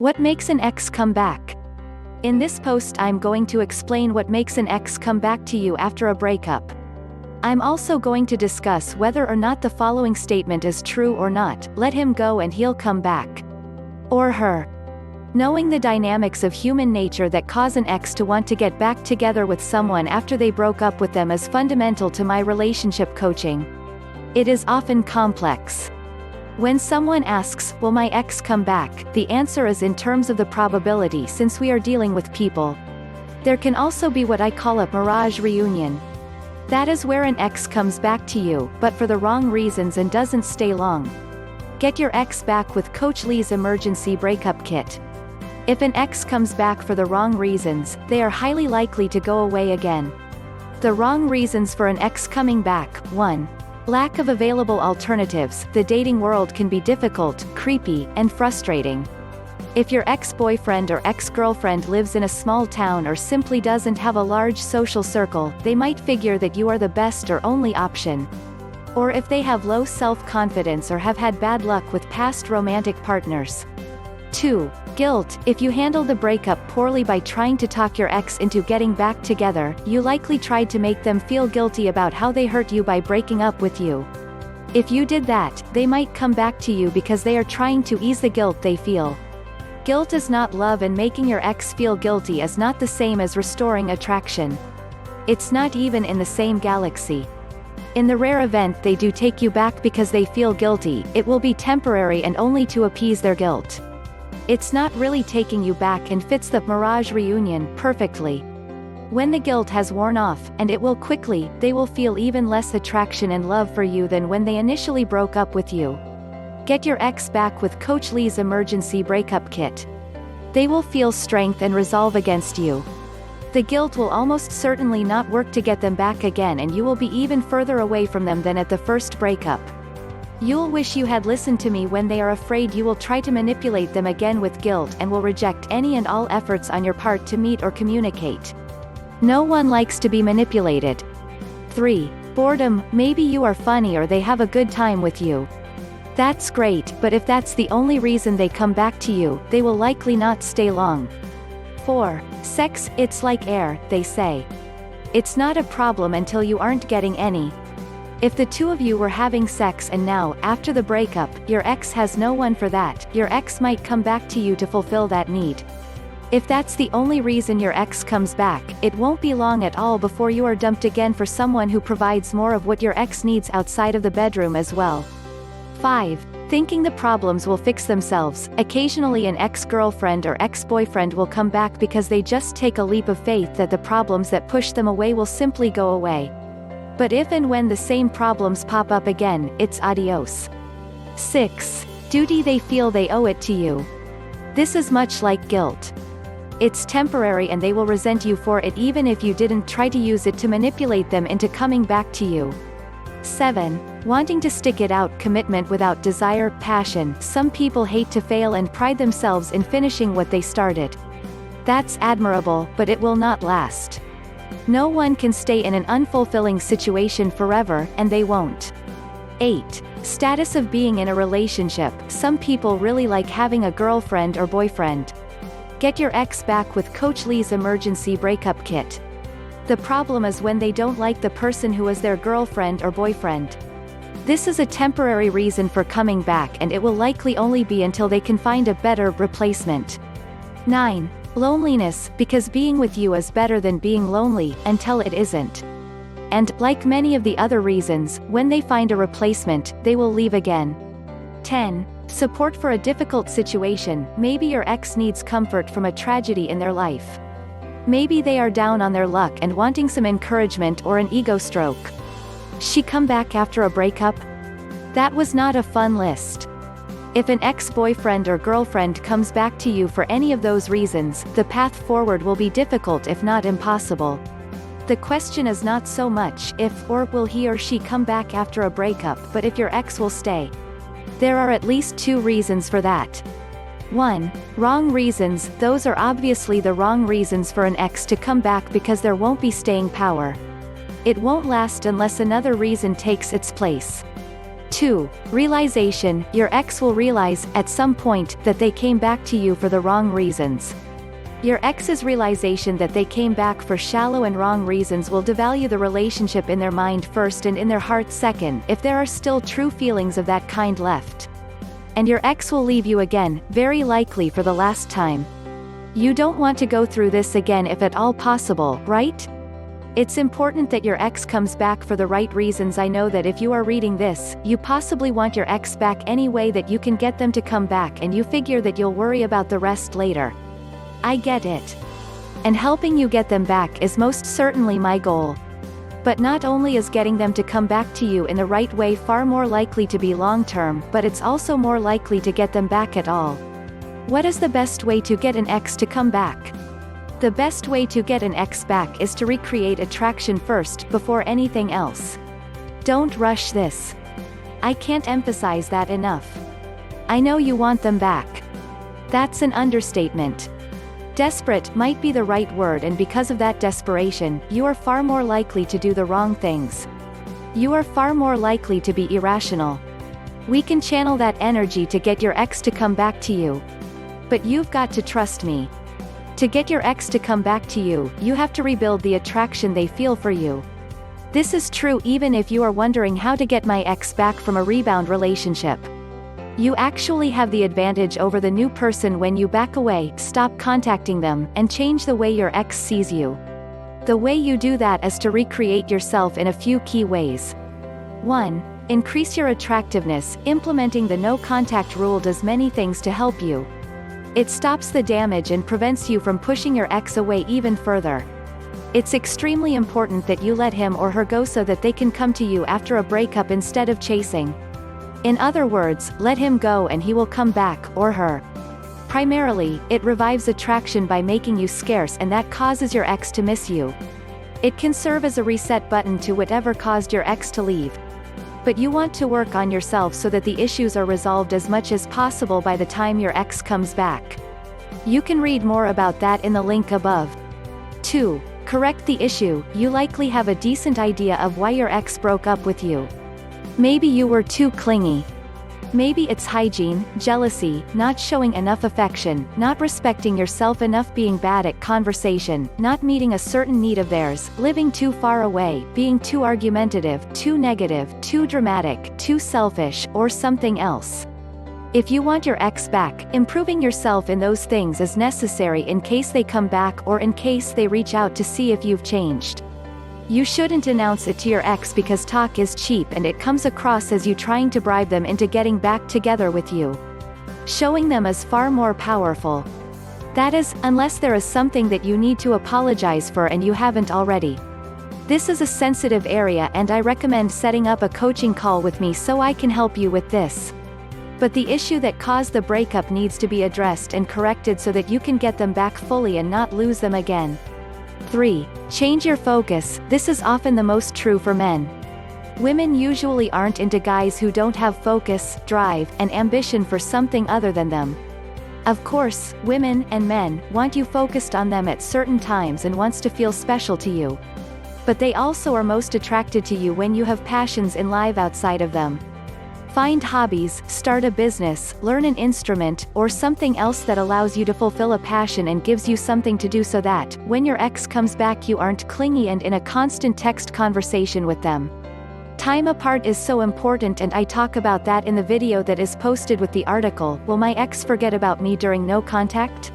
What makes an ex come back? In this post I'm going to explain what makes an ex come back to you after a breakup. I'm also going to discuss whether or not the following statement is true or not: let him go and he'll come back. Or her. Knowing the dynamics of human nature that cause an ex to want to get back together with someone after they broke up with them is fundamental to my relationship coaching. It is often complex. When someone asks, will my ex come back, the answer is in terms of the probability, since we are dealing with people. There can also be what I call a mirage reunion. That is where an ex comes back to you, but for the wrong reasons and doesn't stay long. Get your ex back with Coach Lee's emergency breakup kit. If an ex comes back for the wrong reasons, they are highly likely to go away again. The wrong reasons for an ex coming back: 1. Lack of available alternatives. The dating world can be difficult, creepy, and frustrating. If your ex-boyfriend or ex-girlfriend lives in a small town or simply doesn't have a large social circle, they might figure that you are the best or only option. Or if they have low self-confidence or have had bad luck with past romantic partners. 2. Guilt. If you handled the breakup poorly by trying to talk your ex into getting back together, you likely tried to make them feel guilty about how they hurt you by breaking up with you. If you did that, they might come back to you because they are trying to ease the guilt they feel. Guilt is not love, and making your ex feel guilty is not the same as restoring attraction. It's not even in the same galaxy. In the rare event they do take you back because they feel guilty, it will be temporary and only to appease their guilt. It's not really taking you back and fits the mirage reunion perfectly. When the guilt has worn off, and it will quickly, they will feel even less attraction and love for you than when they initially broke up with you. Get your ex back with Coach Lee's emergency breakup kit. They will feel strength and resolve against you. The guilt will almost certainly not work to get them back again, and you will be even further away from them than at the first breakup. You'll wish you had listened to me when they are afraid you will try to manipulate them again with guilt, and will reject any and all efforts on your part to meet or communicate. No one likes to be manipulated. 3. Boredom. Maybe you are funny or they have a good time with you. That's great, but if that's the only reason they come back to you, they will likely not stay long. 4. Sex. It's like air, they say. It's not a problem until you aren't getting any. If the two of you were having sex and now, after the breakup, your ex has no one for that, your ex might come back to you to fulfill that need. If that's the only reason your ex comes back, it won't be long at all before you are dumped again for someone who provides more of what your ex needs outside of the bedroom as well. 5. Thinking the problems will fix themselves. Occasionally an ex-girlfriend or ex-boyfriend will come back because they just take a leap of faith that the problems that push them away will simply go away. But if and when the same problems pop up again, it's adios. 6. Duty. They feel they owe it to you. This is much like guilt. It's temporary and they will resent you for it even if you didn't try to use it to manipulate them into coming back to you. 7. Wanting to stick it out. Commitment without desire, passion. Some people hate to fail and pride themselves in finishing what they started. That's admirable, but it will not last. No one can stay in an unfulfilling situation forever, and they won't. 8. Status of being in a relationship. Some people really like having a girlfriend or boyfriend. Get your ex back with Coach Lee's emergency breakup kit. The problem is when they don't like the person who is their girlfriend or boyfriend. This is a temporary reason for coming back, and it will likely only be until they can find a better replacement. 9. Loneliness, because being with you is better than being lonely, until it isn't. And, like many of the other reasons, when they find a replacement, they will leave again. 10. Support for a difficult situation. Maybe your ex needs comfort from a tragedy in their life. Maybe they are down on their luck and wanting some encouragement or an ego stroke. She come back after a breakup? That was not a fun list. If an ex-boyfriend or girlfriend comes back to you for any of those reasons, the path forward will be difficult if not impossible. The question is not so much if or will he or she come back after a breakup, but if your ex will stay. There are at least 2 reasons for that. 1. Wrong reasons. Those are obviously the wrong reasons for an ex to come back because there won't be staying power. It won't last unless another reason takes its place. 2. Realization. Your ex will realize, at some point, that they came back to you for the wrong reasons. Your ex's realization that they came back for shallow and wrong reasons will devalue the relationship in their mind first and in their heart second, if there are still true feelings of that kind left. And your ex will leave you again, very likely for the last time. You don't want to go through this again if at all possible, right? It's important that your ex comes back for the right reasons. I know that if you are reading this, you possibly want your ex back any way that you can get them to come back, and you figure that you'll worry about the rest later. I get it. And helping you get them back is most certainly my goal. But not only is getting them to come back to you in the right way far more likely to be long-term, but it's also more likely to get them back at all. What is the best way to get an ex to come back? The best way to get an ex back is to recreate attraction first, before anything else. Don't rush this. I can't emphasize that enough. I know you want them back. That's an understatement. Desperate might be the right word, and because of that desperation, you are far more likely to do the wrong things. You are far more likely to be irrational. We can channel that energy to get your ex to come back to you. But you've got to trust me. To get your ex to come back to you, you have to rebuild the attraction they feel for you. This is true even if you are wondering how to get my ex back from a rebound relationship. You actually have the advantage over the new person when you back away, stop contacting them, and change the way your ex sees you. The way you do that is to recreate yourself in a few key ways. 1. Increase your attractiveness. Implementing the no contact rule does many things to help you. It stops the damage and prevents you from pushing your ex away even further. It's extremely important that you let him or her go so that they can come to you after a breakup instead of chasing. In other words, let him go and he will come back, or her. Primarily, it revives attraction by making you scarce, and that causes your ex to miss you. It can serve as a reset button to whatever caused your ex to leave. But you want to work on yourself so that the issues are resolved as much as possible by the time your ex comes back. You can read more about that in the link above. 2. Correct the issue. You likely have a decent idea of why your ex broke up with you. Maybe you were too clingy. Maybe it's hygiene, jealousy, not showing enough affection, not respecting yourself enough, being bad at conversation, not meeting a certain need of theirs, living too far away, being too argumentative, too negative, too dramatic, too selfish, or something else. If you want your ex back, improving yourself in those things is necessary in case they come back or in case they reach out to see if you've changed. You shouldn't announce it to your ex because talk is cheap and it comes across as you trying to bribe them into getting back together with you. Showing them is far more powerful. That is, unless there is something that you need to apologize for and you haven't already. This is a sensitive area, and I recommend setting up a coaching call with me so I can help you with this. But the issue that caused the breakup needs to be addressed and corrected so that you can get them back fully and not lose them again. 3. Change your focus. This is often the most true for men. Women usually aren't into guys who don't have focus, drive, and ambition for something other than them. Of course, women and men want you focused on them at certain times and wants to feel special to you. But they also are most attracted to you when you have passions in life outside of them. Find hobbies, start a business, learn an instrument, or something else that allows you to fulfill a passion and gives you something to do so that, when your ex comes back, you aren't clingy and in a constant text conversation with them. Time apart is so important, and I talk about that in the video that is posted with the article, Will My Ex Forget About Me During No Contact?